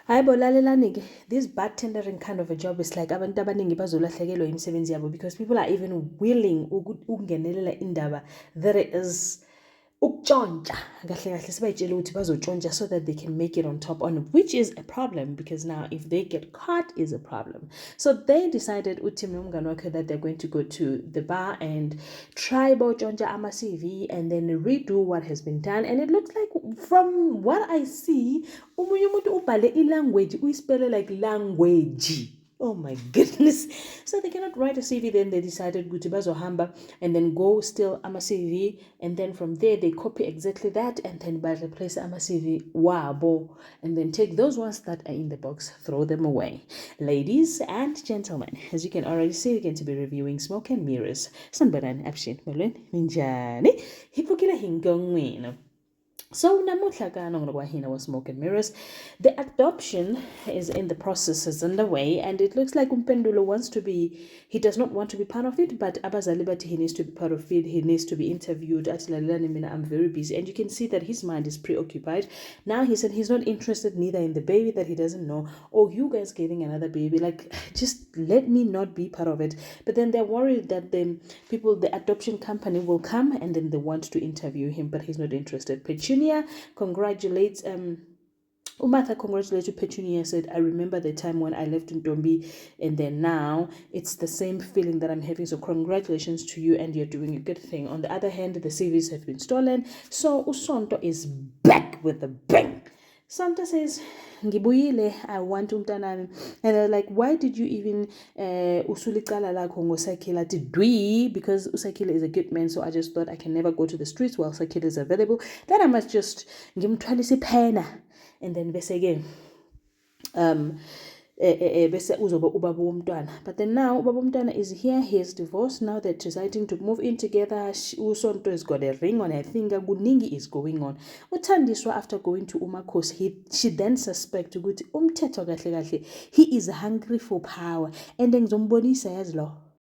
Hayibo lalelani-ke, this bartendering kind of a job is like abantu abaningi bazolahlekelwa imisebenzi yabo because people are even willing ukungenelela indaba there is ukutshontsha kahle kahle sibayitshela ukuthi bazotshontsha so that they can make it on top on which is a problem because now if they get caught is a problem. So they decided uthi nomngane wakhe that they're going to go to the bar and try botshontsha ama-CV and then redo what has been done, and it looks like from what I see umunye umuntu ubhale i-language uyispele like language. Oh my goodness. So they cannot write a CV. Then they decided to bazohamba and then go steal ama CV. And then from there, they copy exactly that and then by replace ama CV wabo. And then take those ones that are in the box, throw them away. Ladies and gentlemen, as you can already see, we're going to be reviewing Smoke and Mirrors. Sanbaran Abshin Mulun Minjani. Hipokila Hingongwino. So namuhla ka nongwahina was Smoke and Mirrors. The adoption is in the process, is underway, and it looks like Umpendulo wants to be, he does not want to be part of it, but Abazalibati, he needs to be part of it, he needs to be interviewed. I'm very busy, and you can see that his mind is preoccupied. Now he said he's not interested neither in the baby that he doesn't know, or you guys getting another baby, like just let me not be part of it. But then they're worried that the adoption company will come and then they want to interview him, but he's not interested. Petunia congratulates Umatha congratulated Petunia, said, I remember the time when I left Ntombi and then now it's the same feeling that I'm having. So congratulations to you and you're doing a good thing. On the other hand, the CVs have been stolen. So Usonto is back with a bang. Santa says, Ngibuyile, I want umntanami. And they're like, why did you even usulicala lakho ngoSakhile dwi? Because uSakhile is a good man, so I just thought I can never go to the streets while Sakhile is available. Then I must just ngimthwalise iphena. And then bese again, bese uzoba ubaba womntwana. But then now ubaba womntwana is here, he is divorced, now they're deciding to move in together. Usonto has got a ring on her finger, kuningi is going on. Uthandiswa, after going to umakhosi, she then suspect ukuthi umthetho kahle kahle he is hungry for power, and then ngizombonisa yazi lo